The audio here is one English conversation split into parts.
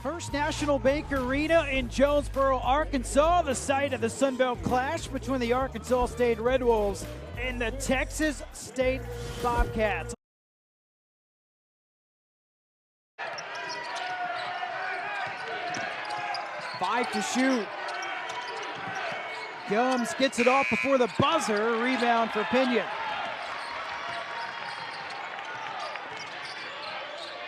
First National Bank Arena in Jonesboro, Arkansas, the site of the Sun Belt Clash between the Arkansas State Red Wolves and the Texas State Bobcats. Five to shoot. Gums gets it off before the buzzer. Rebound for Pinion.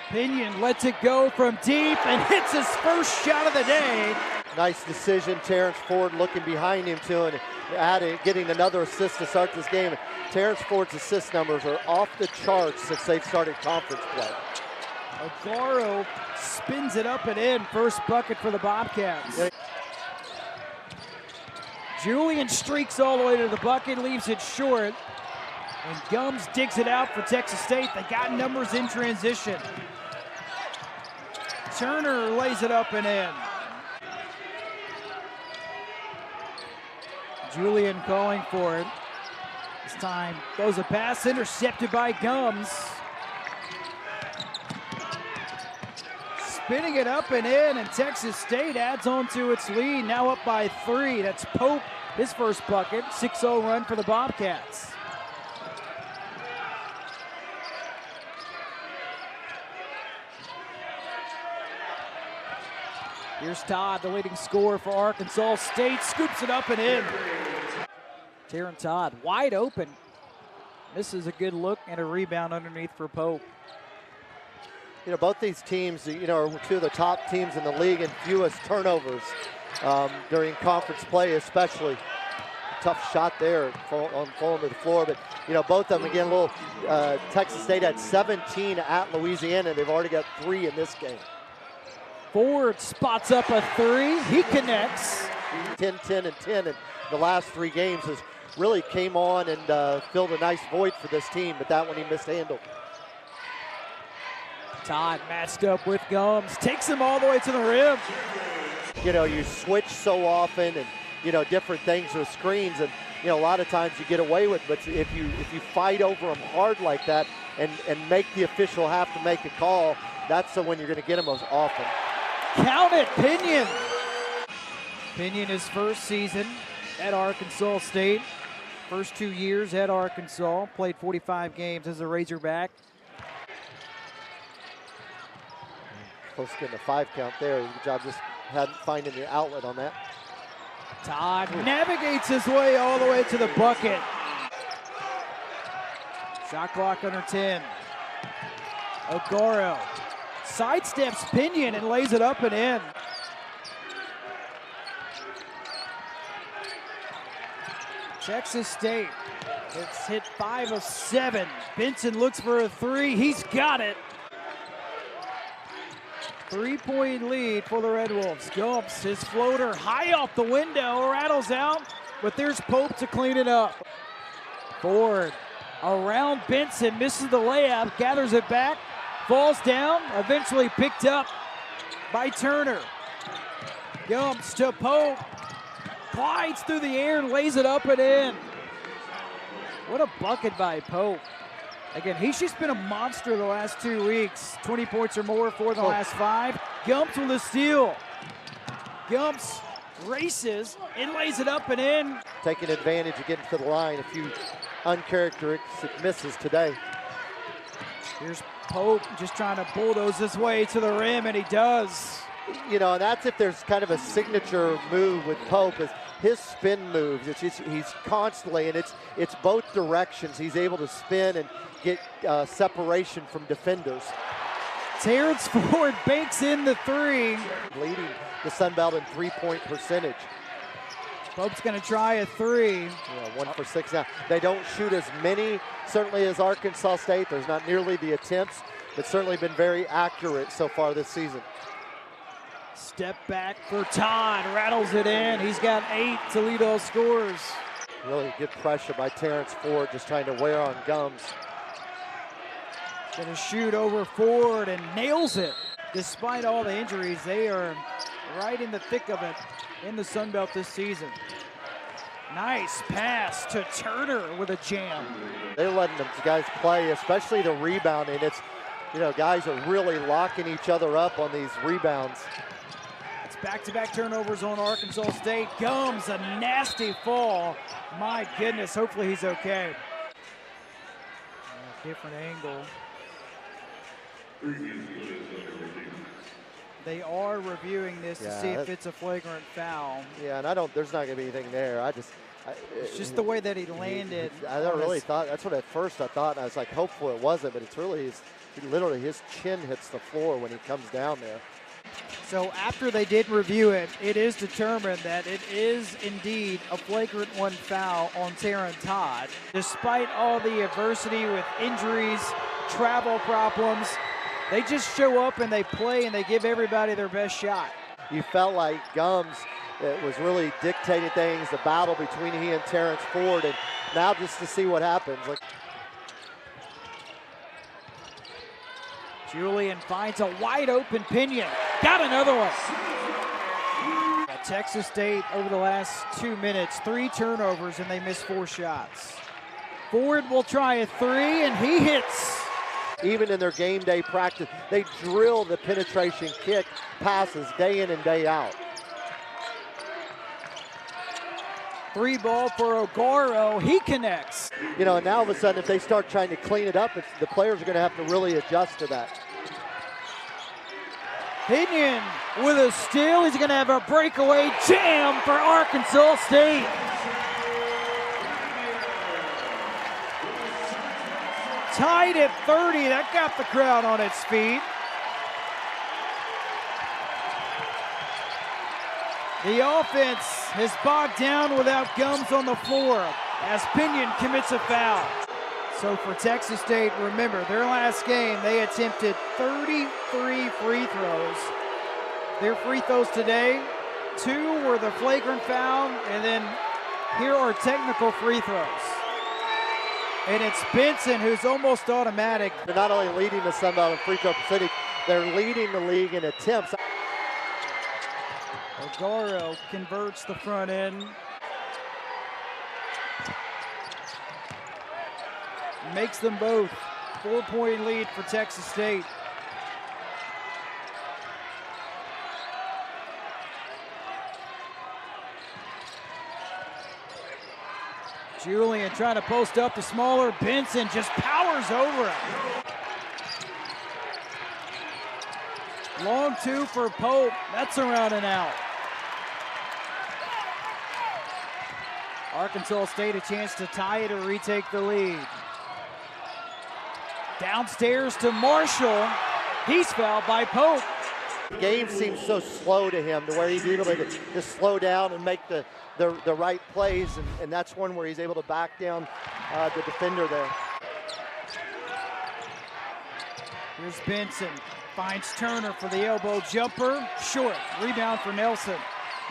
Pinion lets it go from deep and hits his first shot of the day. Nice decision. Terrence Ford looking behind him too and getting another assist to start this game. Terrence Ford's assist numbers are off the charts since they've started conference play. Agaro spins it up and in. First bucket for the Bobcats. Yeah. Julian streaks all the way to the bucket, leaves it short. And Gums digs it out for Texas State. They got numbers in transition. Turner lays it up and in. Julian calling for it. This time goes a pass intercepted by Gums. Spinning it up and in, and Texas State adds on to its lead, now up by 3. That's Pope, his first bucket. 6-0 run for the Bobcats. Here's Todd, the leading scorer for Arkansas State, scoops it up and in. Taron Todd wide open. Misses a good look and a rebound underneath for Pope. You know, both these teams, you know, are two of the top teams in the league in fewest turnovers during conference play, especially. Tough shot there on falling to the floor, but you know, both of them again. Texas State had 17 at Louisiana. They've already got 3 in this game. Ford spots up a 3. He connects. 10, 10, and 10 in the last 3 games has really came on and filled a nice void for this team, but that one he mishandled. Todd matched up with Gums, takes him all the way to the rim. You know, you switch so often and, you know, different things with screens, and, you know, a lot of times you get away with it, but if you fight over them hard like that and make the official have to make a call, that's when you're going to get them most often. Count it, Pinion. Pinion, his first season at Arkansas State. First 2 years at Arkansas. Played 45 games as a Razorback. Close to getting a 5 count there. Good job just finding the outlet on that. Todd navigates his way all the way to the bucket. Shot clock under 10. Agaro sidesteps Pinion and lays it up and in. Texas State has hit 5 of 7. Benson looks for a 3. He's got it. 3-point lead for the Red Wolves. Gumps, his floater high off the window, rattles out, but there's Pope to clean it up. Ford around Benson, misses the layup, gathers it back, falls down, eventually picked up by Turner. Gumps to Pope, glides through the air and lays it up and in. What a bucket by Pope. Again, he's just been a monster the last 2 weeks. 20 points or more for the last 5. Gumps with a steal. Gumps races and lays it up and in. Taking advantage of getting to the line. A few uncharacteristic misses today. Here's Pope just trying to bulldoze his way to the rim, and he does. You know, and that's if there's kind of a signature move with Pope, is his spin moves. He's constantly, and it's both directions. He's able to spin and get separation from defenders. Terrence Ford banks in the 3. Leading the Sun Belt in 3-point percentage. Pope's going to try a 3. Yeah, 1 for 6 now. They don't shoot as many, certainly, as Arkansas State. There's not nearly the attempts, but certainly been very accurate so far this season. Step back for Todd, rattles it in. He's got 8 Toledo scores. Really good pressure by Terrence Ford, just trying to wear on Gums. Gonna shoot over Ford and nails it. Despite all the injuries, they are right in the thick of it in the Sun Belt this season. Nice pass to Turner with a jam. They're letting them guys play, especially the rebounding. It's You know, guys are really locking each other up on these rebounds. It's back-to-back turnovers on Arkansas State. Gums, a nasty fall. My goodness, hopefully he's okay. Different angle. They are reviewing this to see if it's a flagrant foul. Yeah, and there's not gonna be anything there. It's just the way that he landed. I don't really thought, that's what at first I thought, and I was like hopeful it wasn't, but it's really, literally his chin hits the floor when he comes down there. So after they did review it, it is determined that it is indeed a flagrant one foul on Taron Todd. Despite all the adversity with injuries, travel problems, they just show up and they play and they give everybody their best shot. You felt like Gums was really dictating things, the battle between he and Terrence Ford, and now just to see what happens. Julian finds a wide open Pinion. Got another one. Texas State over the last 2 minutes, 3 turnovers and they missed 4 shots. Ford will try a 3 and he hits. Even in their game day practice, they drill the penetration kick passes day in and day out. 3 ball for Ogaro, he connects. You know, and now all of a sudden if they start trying to clean it up, the players are gonna have to really adjust to that. Pinion with a steal, he's gonna have a breakaway jam for Arkansas State. Tied at 30, that got the crowd on its feet. The offense has bogged down without Gums on the floor as Pinion commits a foul. So for Texas State, remember, their last game, they attempted 33 free throws. Their free throws today, 2 were the flagrant foul, and then here are technical free throws. And it's Benson who's almost automatic. They're not only leading the Sun Belt in free throw percentage, they're leading the league in attempts. Ogaro converts the front end. Makes them both. 4-point lead for Texas State. Julian trying to post up the smaller Benson, just powers over him. Long 2 for Pope, that's around and out. Arkansas State a chance to tie it or retake the lead. Downstairs to Marshall, he's fouled by Pope. The game seems so slow to him to where he's able to just slow down and make the right plays, and that's one where he's able to back down the defender there. Here's Benson, finds Turner for the elbow jumper, short, rebound for Nelson.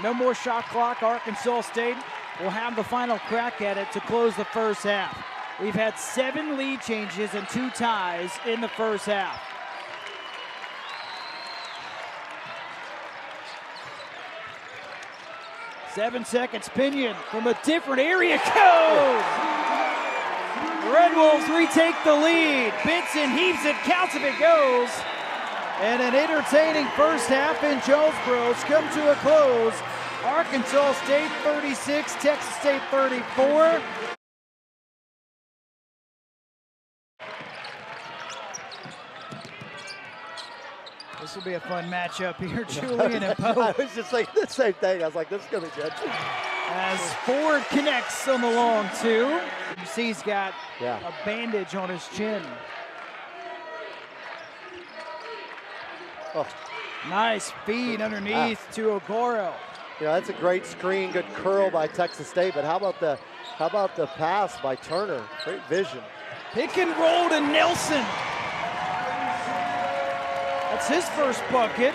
No more shot clock, Arkansas State will have the final crack at it to close the first half. We've had 7 lead changes and 2 ties in the first half. Seven seconds, Pinion from a different area goes! Red Wolves retake the lead. Benson heaves it, counts if it goes. And an entertaining first half in Jonesboro's come to a close. Arkansas State 36, Texas State 34. This will be a fun matchup here, Julian and Pope. I was just thinking the same thing. I was like, this is going to be good. As Ford connects on the long 2. You see he's got a bandage on his chin. Oh. Nice feed underneath to Ogaro. You know, that's a great screen, good curl by Texas State, but how about the pass by Turner? Great vision. Pick and roll to Nelson. That's his first bucket.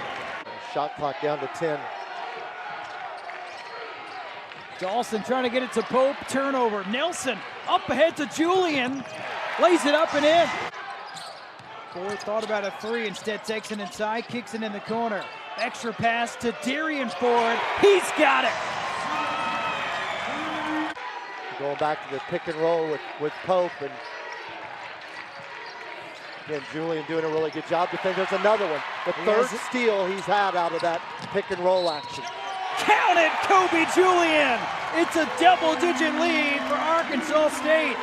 Shot clock down to 10. Dawson trying to get it to Pope, turnover. Nelson up ahead to Julian, lays it up and in. Ford thought about a 3, instead takes it inside, kicks it in the corner. Extra pass to Darian Ford, he's got it. Going back to the pick and roll with Pope, and Again, Julian doing a really good job defending. There's another one. The third steal he's had out of that pick and roll action. Count it, Kobe Julian. It's a double-digit lead for Arkansas State.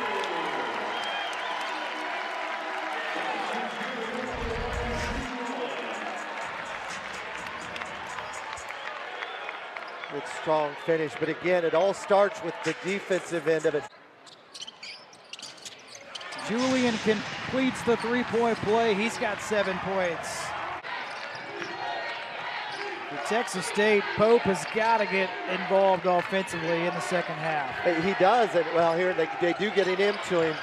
Good strong finish, but again, it all starts with the defensive end of it. Julian completes the three-point play. He's got 7 points. For Texas State, Pope has got to get involved offensively in the second half. He does, and well, here they do get it into him.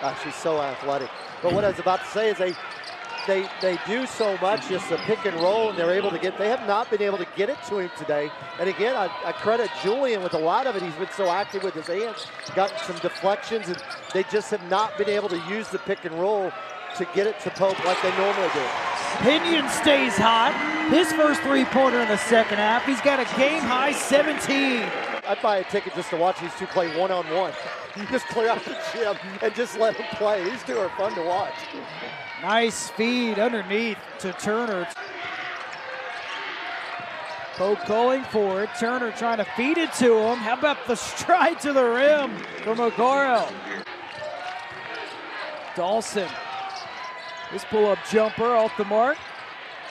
Gosh, he's so athletic. But what I was about to say is they do so much, just the pick and roll, and they're able to get, they have not been able to get it to him today. And again, I credit Julian with a lot of it. He's been so active with his hands, gotten some deflections, and they just have not been able to use the pick and roll to get it to Pope like they normally do. Pinion stays hot. His first three-pointer in the second half. He's got a game-high 17. I'd buy a ticket just to watch these two play one-on-one. Just clear out the gym and just let them play. These two are fun to watch. Nice feed underneath to Turner. Pope calling for it. Turner trying to feed it to him. How about the stride to the rim from Ogaro? Dawson. His pull-up jumper off the mark.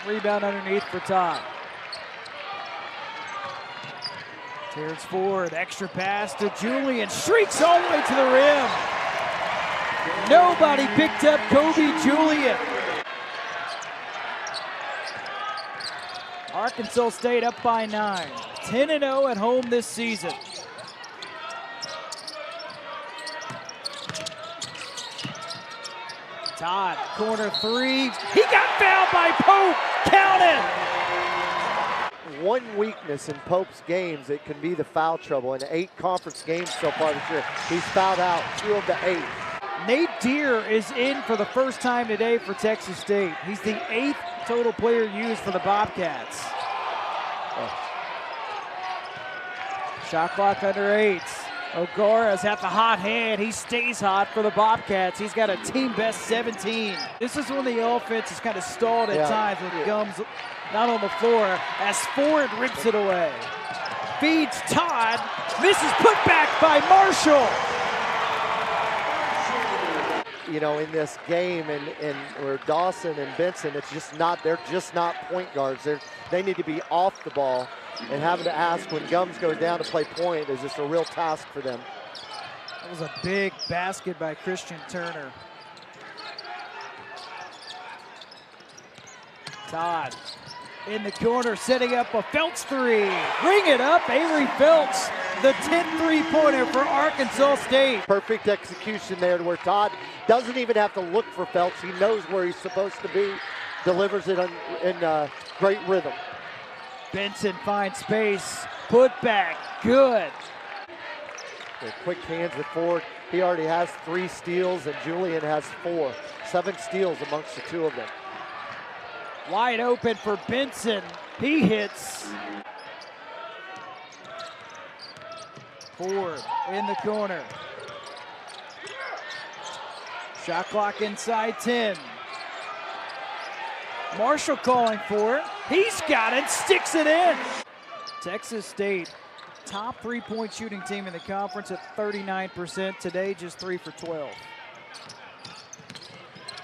Rebound underneath for Todd. Terrence Ford, extra pass to Julian. Streaks all the way to the rim. Nobody picked up Kobe Julian. Arkansas State up by 9. 10-0 at home this season. Todd, corner three. He got fouled by Pope. Count it. One weakness in Pope's games, it can be the foul trouble. In 8 conference games so far this year, he's fouled out 2 of the 8. Nate Deer is in for the first time today for Texas State. He's the 8th total player used for the Bobcats. Shot clock under 8. O'Gara's at the hot hand. He stays hot for the Bobcats. He's got a team best 17. This is when the offense is kind of stalled at times with Gums not on the floor as Ford rips it away. Feeds Todd. Misses put back by Marshall. You know, in this game, and where Dawson and Benson, it's just not, they're just not point guards. They need to be off the ball, and having to ask when Gums goes down to play point is just a real task for them. That was a big basket by Christian Turner. Todd in the corner, setting up a Felts three. Bring it up, Avery Felts, the 10th three-pointer for Arkansas State. Perfect execution there where Todd doesn't even have to look for Felts. He knows where he's supposed to be, delivers it in great rhythm. Benson finds space, put back, good. The quick hands with Ford. He already has 3 steals, and Julian has 4. 7 steals amongst the 2 of them. Wide open for Benson. He hits. Ford in the corner. Shot clock inside 10. Marshall calling for it. He's got it, sticks it in. Texas State, top three-point shooting team in the conference at 39%. Today, just 3 for 12.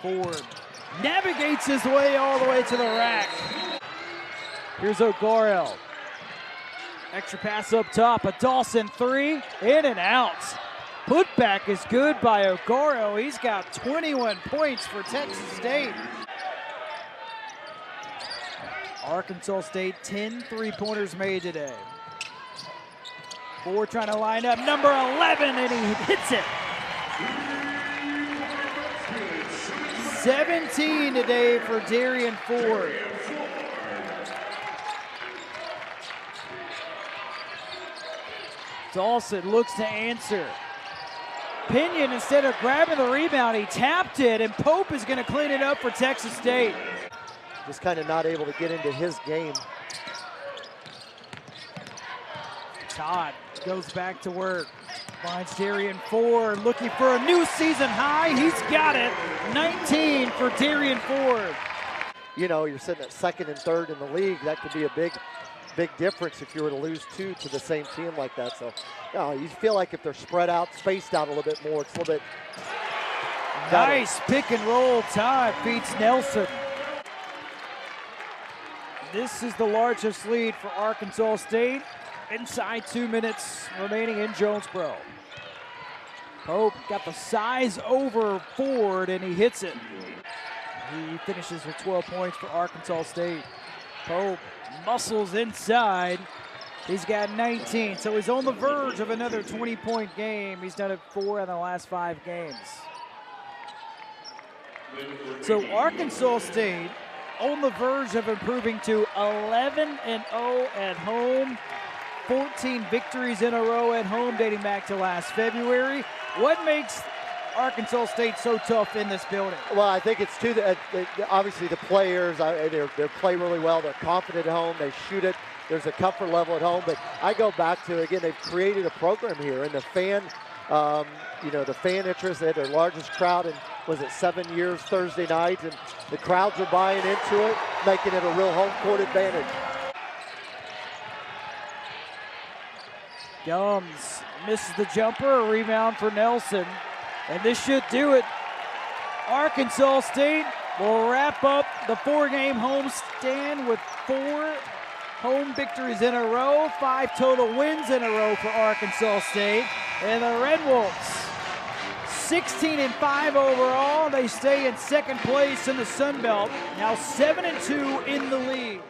Ford navigates his way all the way to the rack. Here's O'Garo. Extra pass up top, a Dawson three, in and out. Putback is good by O'Garo. He's got 21 points for Texas State. Arkansas State, 10 three-pointers made today. Ford trying to line up number 11, and he hits it. 17 today for Darian Ford. Dawson looks to answer. Pinion, instead of grabbing the rebound, he tapped it, and Pope is going to clean it up for Texas State. Just kind of not able to get into his game. Todd goes back to work. Finds Darian Ford looking for a new season high. He's got it. 19 for Darian Ford. You know, you're sitting at second and third in the league. That could be a big difference if you were to lose two to the same team like that. So, you know, you feel like if they're spread out, spaced out a little bit more, it's a little bit better. Nice pick and roll. Todd beats Nelson. This is the largest lead for Arkansas State. Inside 2 minutes remaining in Jonesboro. Pope got the size over Ford, and he hits it. He finishes with 12 points for Arkansas State. Pope muscles inside. He's got 19, so he's on the verge of another 20-point game. He's done it 4 in the last 5 games. So Arkansas State on the verge of improving to 11-0 at home. 14 victories in a row at home dating back to last February. What makes Arkansas State so tough in this building? Well, I think it's obviously the players, they play really well. They're confident at home. They shoot it. There's a comfort level at home. But I go back to, again, they've created a program here. And the fan, the fan interest, they had their largest crowd in, was it 7 years Thursday night? And the crowds are buying into it, making it a real home court advantage. Gums misses the jumper, a rebound for Nelson. And this should do it. Arkansas State will wrap up the 4-game homestand with 4 home victories in a row, 5 total wins in a row for Arkansas State. And the Red Wolves, 16-5 overall. They stay in second place in the Sun Belt, now 7-2 in the league.